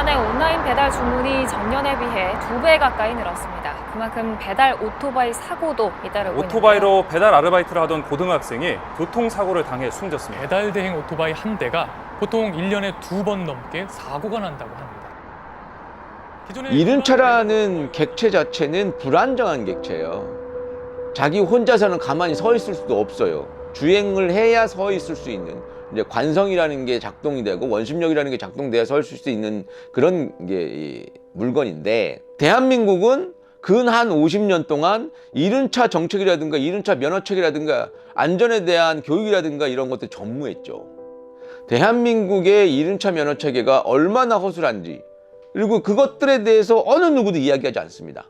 지난해 온라인 배달 주문이 전년에 비해 2배 가까이 늘었습니다. 그만큼 배달 오토바이 사고도 잇따르고 있는데요. 오토바이로 배달 아르바이트를 하던 고등학생이 교통사고를 당해 숨졌습니다. 배달 대행 오토바이 한 대가 보통 1년에 2번 넘게 사고가 난다고 합니다. 이륜차라는 객체 자체는 불안정한 객체예요. 자기 혼자서는 가만히 서 있을 수도 없어요. 주행을 해야 서 있을 수 있는, 이제 관성이라는 게 작동이 되고 원심력이라는 게 작동돼야 서 있을 수 있는 그런 게 물건인데, 대한민국은 근 한 50년 동안 이륜차 정책이라든가 이륜차 면허책이라든가 안전에 대한 교육이라든가 이런 것들 전무했죠. 대한민국의 이륜차 면허 체계가 얼마나 허술한지, 그리고 그것들에 대해서 어느 누구도 이야기하지 않습니다.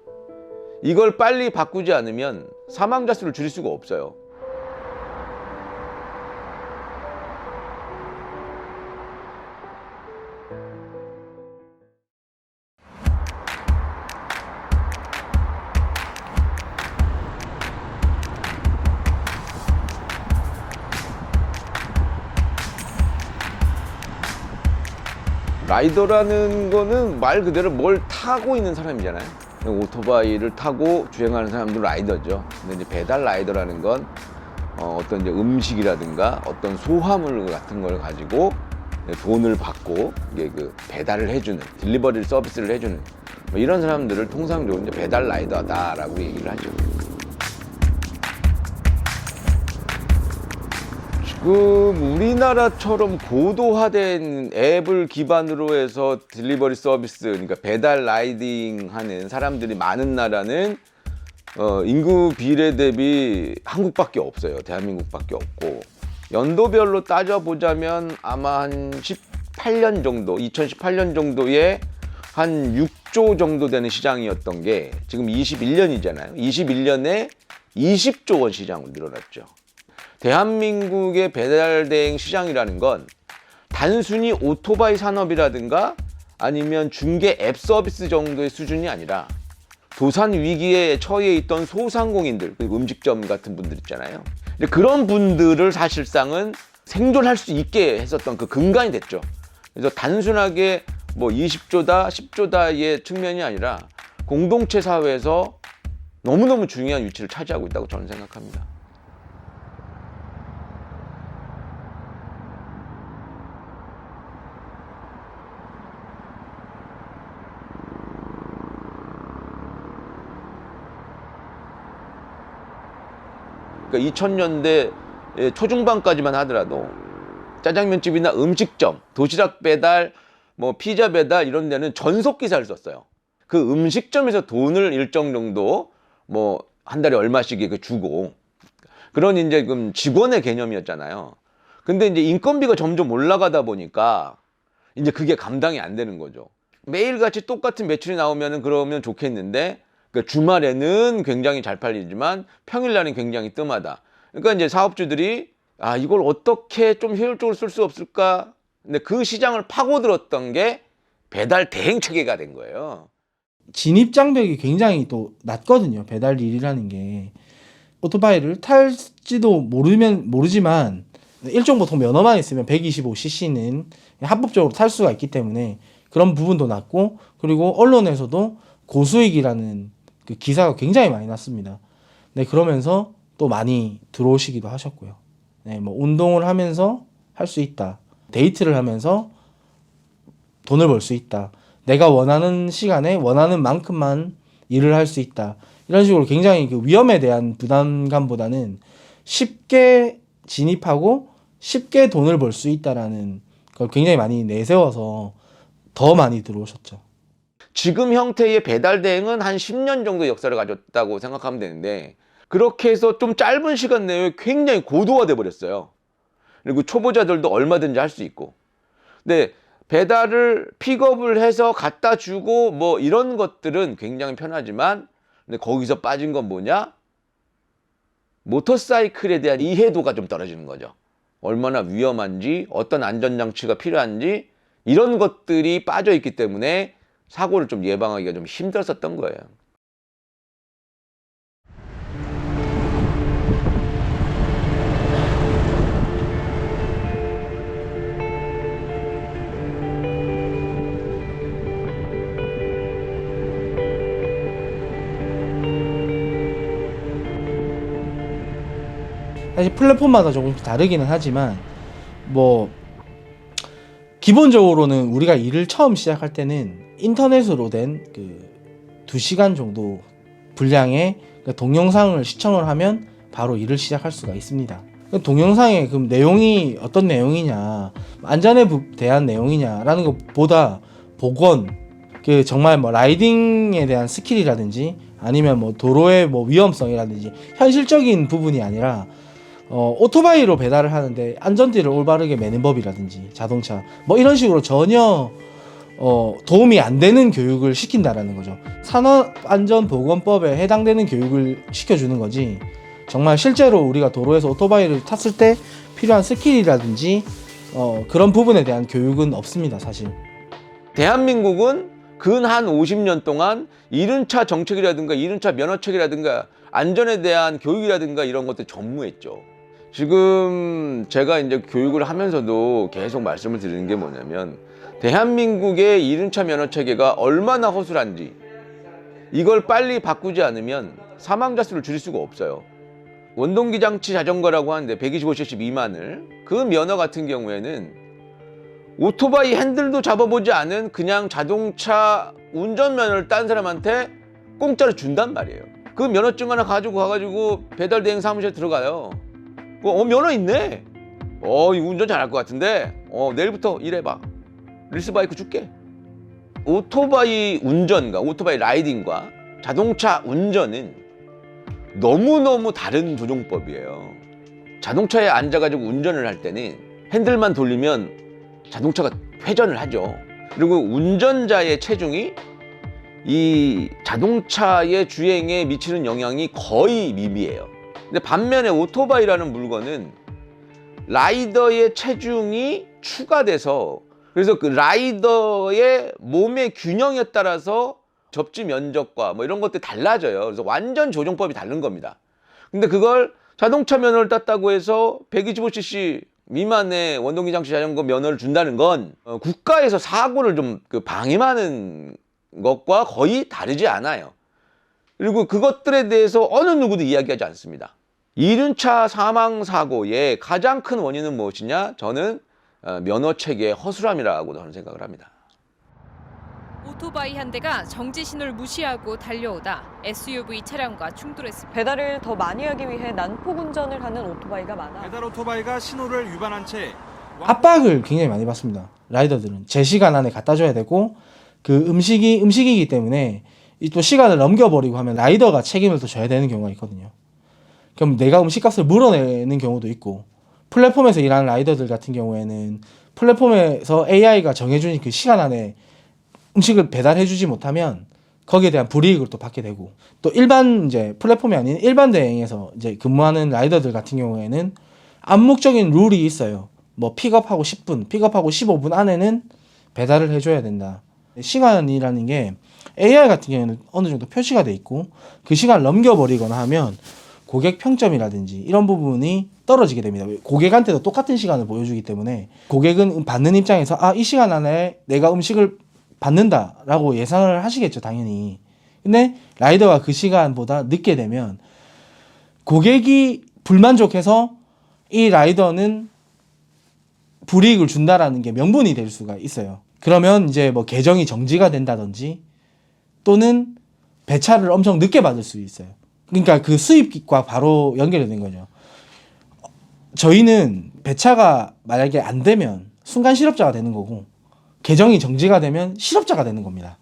이걸 빨리 바꾸지 않으면 사망자 수를 줄일 수가 없어요. 라이더라는 거는 말 그대로 뭘 타고 있는 사람이잖아요. 오토바이를 타고 주행하는 사람들 라이더죠. 근데 이제 배달 라이더라는 건 어떤 이제 음식이라든가 어떤 소화물 같은 걸 가지고 돈을 받고 이게 그 배달을 해주는, 딜리버리 서비스를 해주는 뭐 이런 사람들을 통상적으로 이제 배달 라이더다라고 얘기를 하죠. 지금 우리나라처럼 고도화된 앱을 기반으로 해서 딜리버리 서비스, 그러니까 배달 라이딩 하는 사람들이 많은 나라는 인구 비례 대비 한국밖에 없어요. 대한민국밖에 없고, 연도별로 따져보자면 아마 한 18년 정도, 2018년 정도에 한 6조 정도 되는 시장이었던 게 지금 21년이잖아요. 21년에 20조 원 시장으로 늘어났죠. 대한민국의 배달 대행 시장이라는 건 단순히 오토바이 산업이라든가 아니면 중개 앱 서비스 정도의 수준이 아니라 도산 위기에 처해 있던 소상공인들, 음식점 같은 분들 있잖아요. 근데 그런 분들을 사실상은 생존할 수 있게 했었던 그 근간이 됐죠. 그래서 단순하게 뭐 20조다, 10조다의 측면이 아니라 공동체 사회에서 너무너무 중요한 위치를 차지하고 있다고 저는 생각합니다. 그러니까 2000년대 초중반까지만 하더라도 짜장면집이나 음식점, 도시락 배달, 뭐 피자 배달 이런 데는 전속 기사를 썼어요. 그 음식점에서 돈을 일정 정도 뭐 한 달에 얼마씩 주고, 그런 이제 그 직원의 개념이었잖아요. 근데 이제 인건비가 점점 올라가다 보니까 이제 그게 감당이 안 되는 거죠. 매일같이 똑같은 매출이 나오면 그러면 좋겠는데, 그러니까 주말에는 굉장히 잘 팔리지만 평일날은 굉장히 뜸하다. 그러니까 이제 사업주들이 이걸 어떻게 좀 효율적으로 쓸 수 없을까? 근데 그 시장을 파고들었던 게 배달 대행 체계가 된 거예요. 진입 장벽이 굉장히 또 낮거든요. 배달 일이라는 게. 오토바이를 탈지도 모르지만 일종 보통 면허만 있으면 125cc는 합법적으로 탈 수가 있기 때문에 그런 부분도 낮고, 그리고 언론에서도 고수익이라는 그 기사가 굉장히 많이 났습니다. 네, 그러면서 또 많이 들어오시기도 하셨고요. 네, 뭐 운동을 하면서 할 수 있다. 데이트를 하면서 돈을 벌 수 있다. 내가 원하는 시간에 원하는 만큼만 일을 할 수 있다. 이런 식으로 굉장히 그 위험에 대한 부담감보다는 쉽게 진입하고 쉽게 돈을 벌 수 있다라는 걸 굉장히 많이 내세워서 더 많이 들어오셨죠. 지금 형태의 배달 대행은 한 10년 정도 역사를 가졌다고 생각하면 되는데, 그렇게 해서 좀 짧은 시간 내에 굉장히 고도화돼 버렸어요. 그리고 초보자들도 얼마든지 할 수 있고. 근데 배달을 픽업을 해서 갖다 주고 뭐 이런 것들은 굉장히 편하지만, 근데 거기서 빠진 건 뭐냐? 모터사이클에 대한 이해도가 좀 떨어지는 거죠. 얼마나 위험한지, 어떤 안전장치가 필요한지 이런 것들이 빠져 있기 때문에 사고를 좀 예방하기가 좀 힘들었었던 거예요. 사실 플랫폼마다 조금씩 다르기는 하지만 뭐 기본적으로는 우리가 일을 처음 시작할 때는 인터넷으로 된 그 2시간 정도 분량의 동영상을 시청을 하면 바로 일을 시작할 수가 있습니다. 동영상의 그 내용이 어떤 내용이냐, 안전에 대한 내용이냐라는 것보다 복원, 그 정말 뭐 라이딩에 대한 스킬이라든지 아니면 뭐 도로의 뭐 위험성이라든지 현실적인 부분이 아니라 오토바이로 배달을 하는데 안전띠를 올바르게 매는 법이라든지 자동차 뭐 이런 식으로 전혀 도움이 안 되는 교육을 시킨다라는 거죠. 산업안전보건법에 해당되는 교육을 시켜주는 거지, 정말 실제로 우리가 도로에서 오토바이를 탔을 때 필요한 스킬이라든지 그런 부분에 대한 교육은 없습니다, 사실. 대한민국은 근 한 50년 동안 이륜차 정책이라든가 이륜차 면허책이라든가 안전에 대한 교육이라든가 이런 것들 전무했죠. 지금 제가 이제 교육을 하면서도 계속 말씀을 드리는 게 뭐냐면, 대한민국의 이륜차 면허 체계가 얼마나 허술한지, 이걸 빨리 바꾸지 않으면 사망자 수를 줄일 수가 없어요. 원동기 장치 자전거라고 하는데 125cc 미만을, 그 면허 같은 경우에는 오토바이 핸들도 잡아보지 않은 그냥 자동차 운전면허를 딴 사람한테 공짜로 준단 말이에요. 그 면허증 하나 가지고 가가지고 배달 대행 사무실에 들어가요. 면허 있네. 이거 운전 잘할 것 같은데 내일부터 일해봐. 릴스바이크 줄게. 오토바이 운전과 오토바이 라이딩과 자동차 운전은 너무너무 다른 조종법이에요. 자동차에 앉아가지고 운전을 할 때는 핸들만 돌리면 자동차가 회전을 하죠. 그리고 운전자의 체중이 이 자동차의 주행에 미치는 영향이 거의 미비해요. 근데 반면에 오토바이라는 물건은 라이더의 체중이 추가돼서, 그래서 그 라이더의 몸의 균형에 따라서 접지 면적과 뭐 이런 것들이 달라져요. 그래서 완전 조종법이 다른 겁니다. 근데 그걸 자동차 면허를 땄다고 해서 125cc 미만의 원동기 장치 자전거 면허를 준다는 건 국가에서 사고를 좀 방임하는 것과 거의 다르지 않아요. 그리고 그것들에 대해서 어느 누구도 이야기하지 않습니다. 이륜차 사망 사고의 가장 큰 원인은 무엇이냐? 저는 면허 체계의 허술함이라고 저는 생각을 합니다. 오토바이 한 대가 정지 신호를 무시하고 달려오다 SUV 차량과 충돌했습니다. 배달을 더 많이 하기 위해 난폭 운전을 하는 오토바이가 많아. 배달 오토바이가 신호를 위반한 채 압박을 굉장히 많이 받습니다. 라이더들은 제 시간 안에 갖다 줘야 되고, 그 음식이기 때문에 또 시간을 넘겨버리고 하면 라이더가 책임을 또 져야 되는 경우가 있거든요. 그럼 내가 음식값을 물어내는 경우도 있고, 플랫폼에서 일하는 라이더들 같은 경우에는 플랫폼에서 AI가 정해준 그 시간 안에 음식을 배달해주지 못하면 거기에 대한 불이익을 또 받게 되고, 또 일반 이제 플랫폼이 아닌 일반 대행에서 이제 근무하는 라이더들 같은 경우에는 암묵적인 룰이 있어요. 뭐 픽업하고 10분, 픽업하고 15분 안에는 배달을 해줘야 된다. 시간이라는 게 AI 같은 경우에는 어느 정도 표시가 돼 있고, 그 시간을 넘겨버리거나 하면 고객 평점이라든지 이런 부분이 떨어지게 됩니다. 고객한테도 똑같은 시간을 보여주기 때문에 고객은 받는 입장에서 이 시간 안에 내가 음식을 받는다라고 예상을 하시겠죠, 당연히. 근데 라이더가 그 시간보다 늦게 되면 고객이 불만족해서 이 라이더는 불이익을 준다라는 게 명분이 될 수가 있어요. 그러면 이제 뭐 계정이 정지가 된다든지 또는 배차를 엄청 늦게 받을 수 있어요. 그러니까 그 수입과 바로 연결이 된 거죠. 저희는 배차가 만약에 안 되면 순간 실업자가 되는 거고, 계정이 정지가 되면 실업자가 되는 겁니다.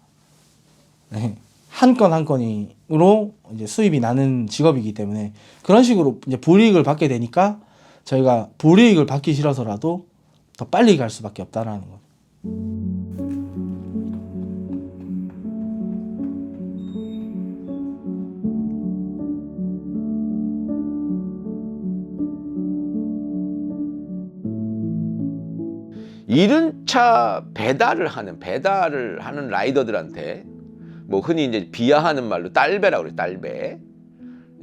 네. 한 건 한 건으로 이제 수입이 나는 직업이기 때문에 그런 식으로 이제 불이익을 받게 되니까 저희가 불이익을 받기 싫어서라도 더 빨리 갈 수밖에 없다라는 거죠. 이륜차 배달을 하는 라이더들한테 뭐 흔히 이제 비하하는 말로 딸배라고 그래요. 딸배.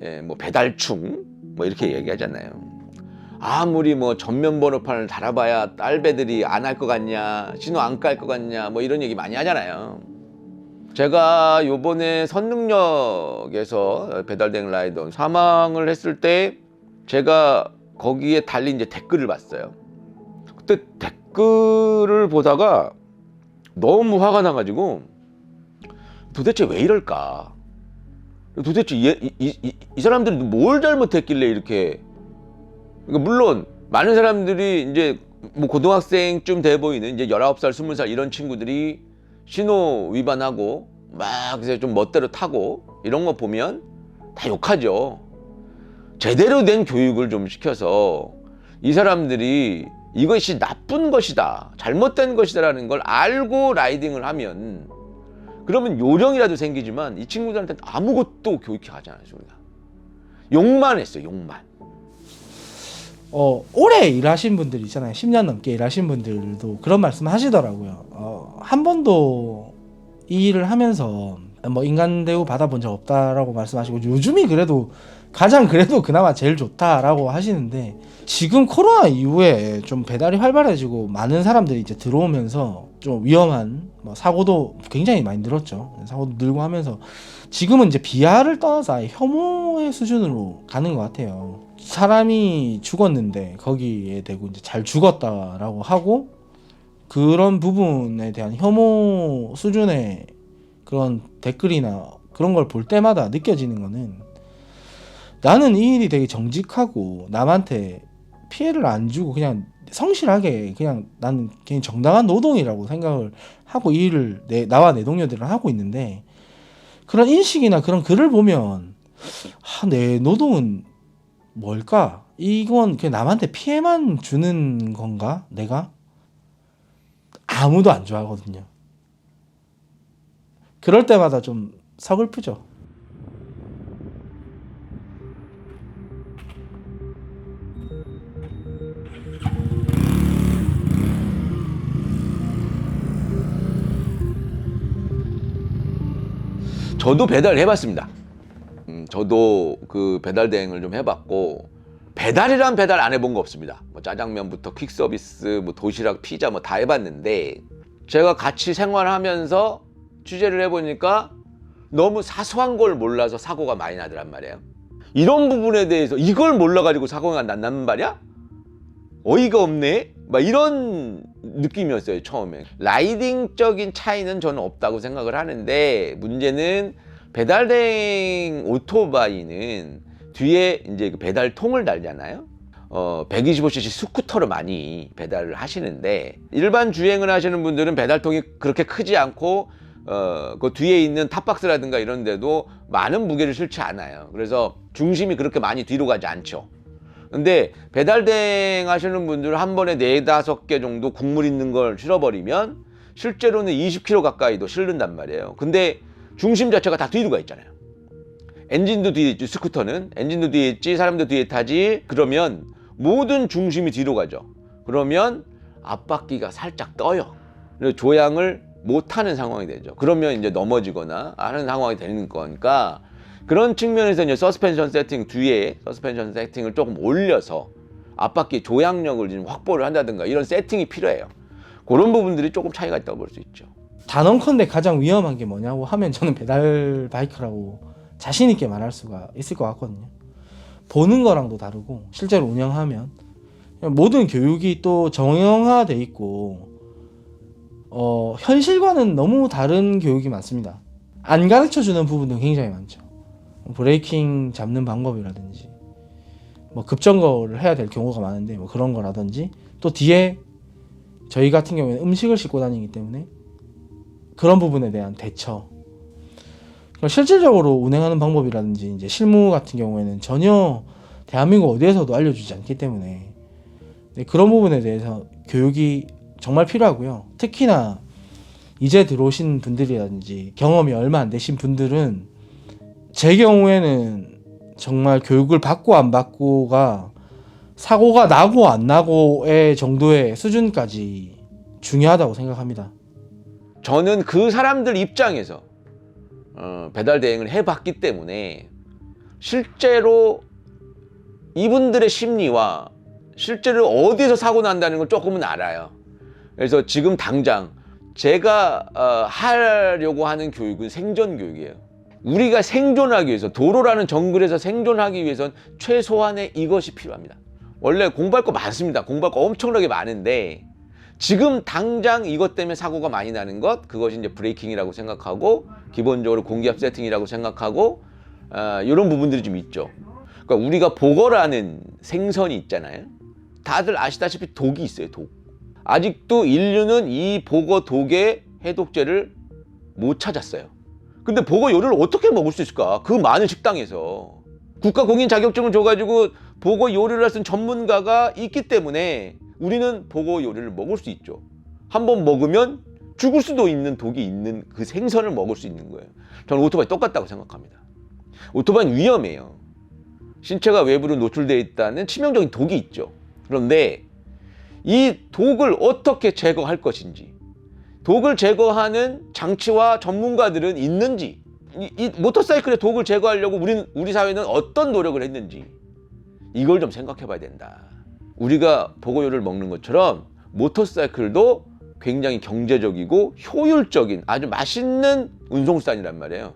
예, 뭐 배달충 뭐 이렇게 얘기하잖아요. 아무리 뭐 전면 번호판을 달아봐야 딸배들이 안 할 것 같냐, 신호 안 깔 것 같냐, 뭐 이런 얘기 많이 하잖아요. 제가 요번에 선릉역에서 배달대행 라이더 사망을 했을 때 제가 거기에 달린 이제 댓글을 봤어요. 그때 댓글을 보다가 너무 화가 나가지고 도대체 왜 이럴까? 도대체 이 사람들이 뭘 잘못했길래 이렇게. 그러니까 물론 많은 사람들이 이제 뭐 고등학생쯤 돼 보이는 이제 19살, 20살 이런 친구들이 신호 위반하고 막 이제 좀 멋대로 타고 이런 거 보면 다 욕하죠. 제대로 된 교육을 좀 시켜서 이 사람들이 이것이 나쁜 것이다, 잘못된 것이다라는 걸 알고 라이딩을 하면, 그러면 요령이라도 생기지만 이 친구들한테는 아무것도 교육해 가지 않아요. 우리가 욕만 했어요. 욕만. 오래 일하신 분들 있잖아요. 10년 넘게 일하신 분들도 그런 말씀 하시더라고요. 한 번도 이 일을 하면서 뭐 인간 대우 받아본 적 없다라고 말씀하시고, 요즘이 그래도 가장 그래도 그나마 제일 좋다라고 하시는데, 지금 코로나 이후에 좀 배달이 활발해지고 많은 사람들이 이제 들어오면서 좀 위험한 뭐 사고도 굉장히 많이 늘었죠. 사고도 늘고 하면서 지금은 이제 비하를 떠나서 아예 혐오의 수준으로 가는 것 같아요. 사람이 죽었는데 거기에 대고 이제 잘 죽었다라고 하고, 그런 부분에 대한 혐오 수준의 그런 댓글이나 그런 걸 볼 때마다 느껴지는 거는, 나는 이 일이 되게 정직하고 남한테 피해를 안 주고 그냥 성실하게 그냥 나는 그냥 정당한 노동이라고 생각을 하고 이 일을 나와 내 동료들은 하고 있는데, 그런 인식이나 그런 글을 보면 내 노동은 뭘까? 이건 그냥 남한테 피해만 주는 건가? 내가? 아무도 안 좋아하거든요. 그럴 때마다 좀 서글프죠. 저도 배달을 해봤습니다. 저도 그 배달 대행을 좀 해봤고, 배달이란 배달 안 해본 거 없습니다. 뭐 짜장면부터 퀵 서비스, 뭐 도시락, 피자 뭐 다 해봤는데, 제가 같이 생활하면서 취재를 해보니까 너무 사소한 걸 몰라서 사고가 많이 나더란 말이에요. 이런 부분에 대해서 이걸 몰라가지고 사고가 난단 말이야? 어이가 없네? 막 이런 느낌이었어요, 처음에. 라이딩적인 차이는 저는 없다고 생각을 하는데, 문제는 배달대행 오토바이는 뒤에 이제 그 배달통을 달잖아요. 125cc 스쿠터로 많이 배달을 하시는데, 일반 주행을 하시는 분들은 배달통이 그렇게 크지 않고 그 뒤에 있는 탑박스라든가 이런 데도 많은 무게를 실지 않아요. 그래서 중심이 그렇게 많이 뒤로 가지 않죠. 근데 배달대행 하시는 분들은 한 번에 4-5개 정도 국물 있는 걸 실어버리면 실제로는 20kg 가까이도 실른단 말이에요. 근데 중심 자체가 다 뒤로 가 있잖아요. 엔진도 뒤에 있지, 스쿠터는 엔진도 뒤에 있지, 사람도 뒤에 타지. 그러면 모든 중심이 뒤로 가죠. 그러면 앞바퀴가 살짝 떠요. 그래서 조향을 못하는 상황이 되죠. 그러면 이제 넘어지거나 하는 상황이 되는 거니까, 그런 측면에서 이제 서스펜션 세팅, 뒤에 서스펜션 세팅을 조금 올려서 앞바퀴 조향력을 좀 확보를 한다든가 이런 세팅이 필요해요. 그런 부분들이 조금 차이가 있다고 볼 수 있죠. 단언컨대 가장 위험한 게 뭐냐고 하면 저는 배달 바이크라고 자신 있게 말할 수가 있을 것 같거든요. 보는 거랑도 다르고 실제로 운영하면 모든 교육이 또 정형화돼 있고, 현실과는 너무 다른 교육이 많습니다. 안 가르쳐주는 부분도 굉장히 많죠. 브레이킹 잡는 방법이라든지, 뭐 급정거를 해야 될 경우가 많은데 뭐 그런 거라든지, 또 뒤에 저희 같은 경우에는 음식을 싣고 다니기 때문에 그런 부분에 대한 대처, 그러니까 실질적으로 운행하는 방법이라든지 이제 실무 같은 경우에는 전혀 대한민국 어디에서도 알려주지 않기 때문에 그런 부분에 대해서 교육이 정말 필요하고요. 특히나 이제 들어오신 분들이라든지 경험이 얼마 안 되신 분들은, 제 경우에는 정말 교육을 받고 안 받고가 사고가 나고 안 나고의 정도의 수준까지 중요하다고 생각합니다. 저는 그 사람들 입장에서 배달 대행을 해봤기 때문에 실제로 이분들의 심리와 실제로 어디서 사고 난다는 걸 조금은 알아요. 그래서 지금 당장 제가 하려고 하는 교육은 생존 교육이에요. 우리가 생존하기 위해서, 도로라는 정글에서 생존하기 위해선 최소한의 이것이 필요합니다. 원래 공부할 거 많습니다. 공부할 거 엄청나게 많은데 지금 당장 이것 때문에 사고가 많이 나는 것, 그것이 이제 브레이킹이라고 생각하고 기본적으로 공기압 세팅이라고 생각하고 이런 부분들이 좀 있죠. 그러니까 우리가 보거라는 생선이 있잖아요. 다들 아시다시피 독이 있어요. 독. 아직도 인류는 이 보거 독의 해독제를 못 찾았어요. 근데 보거 요리를 어떻게 먹을 수 있을까? 그 많은 식당에서 국가 공인 자격증을 줘가지고 보거 요리를 할 수 있는 전문가가 있기 때문에 우리는 보거 요리를 먹을 수 있죠. 한번 먹으면 죽을 수도 있는 독이 있는 그 생선을 먹을 수 있는 거예요. 저는 오토바이 똑같다고 생각합니다. 오토바이는 위험해요. 신체가 외부로 노출되어 있다는 치명적인 독이 있죠. 그런데 이 독을 어떻게 제거할 것인지, 독을 제거하는 장치와 전문가들은 있는지, 이 모터사이클의 독을 제거하려고 우리 사회는 어떤 노력을 했는지 이걸 좀 생각해 봐야 된다. 우리가 보고요를 먹는 것처럼 모터사이클도 굉장히 경제적이고 효율적인 아주 맛있는 운송수단이란 말이에요.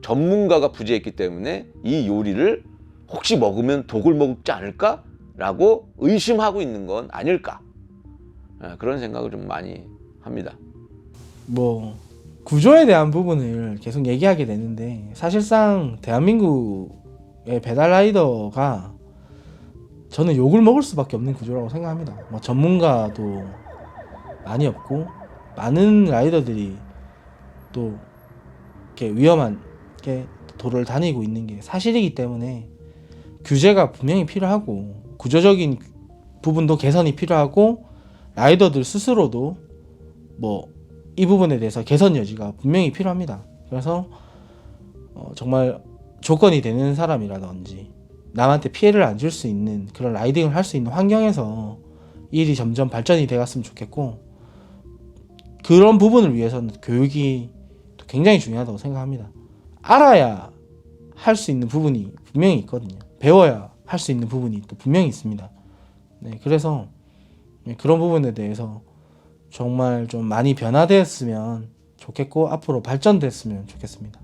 전문가가 부재했기 때문에 이 요리를 혹시 먹으면 독을 먹지 않을까? 라고 의심하고 있는 건 아닐까? 그런 생각을 좀 많이 합니다. 뭐 구조에 대한 부분을 계속 얘기하게 되는데 사실상 대한민국의 배달 라이더가 저는 욕을 먹을 수밖에 없는 구조라고 생각합니다. 뭐 전문가도 많이 없고 많은 라이더들이 또 이렇게 위험하게 도로를 다니고 있는 게 사실이기 때문에 규제가 분명히 필요하고 구조적인 부분도 개선이 필요하고 라이더들 스스로도 뭐 이 부분에 대해서 개선 여지가 분명히 필요합니다. 그래서 정말 조건이 되는 사람이라든지 남한테 피해를 안 줄 수 있는 그런 라이딩을 할 수 있는 환경에서 일이 점점 발전이 돼갔으면 좋겠고 그런 부분을 위해서는 교육이 굉장히 중요하다고 생각합니다. 알아야 할 수 있는 부분이 분명히 있거든요. 배워야 할 수 있는 부분이 또 분명히 있습니다. 네, 그래서 그런 부분에 대해서 정말 좀 많이 변화되었으면 좋겠고 앞으로 발전됐으면 좋겠습니다.